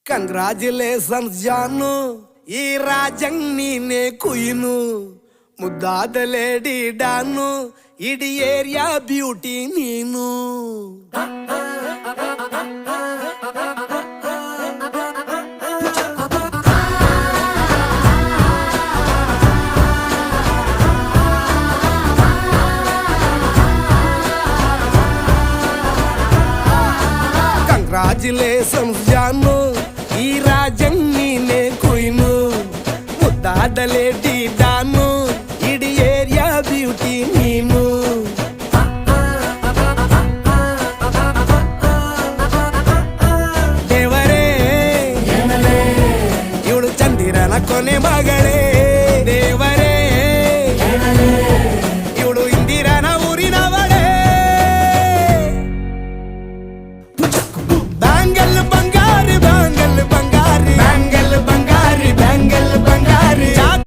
Congratulations ಜಾನು, ಈ ರಾಜಂಗ್ ನೀನೆ ಕುಯ್ನು, ಮುದ್ದಾದ ಲೇಡಿ ಡಾನು, ಇಡೀ ಏರಿಯಾ ಬ್ಯೂಟಿ ನೀನು. ಕಂಗ್ರಾಚುಲೇಷನ್ಸ್ ಜಾನು, ಈ ರಾಜಂಗ್ ನೀನೆ ಕುಯ್ನು, ಮುದ್ದಾದ ಲೇಡಿ ಡಾನು, ಇಡೀ ಏರಿಯಾ ಬ್ಯೂಟಿ ನೀನು. ದೇವರೇ ಇವಳು ಚಂದಿರನ ಕೊನೆ ಮಗಳೇ.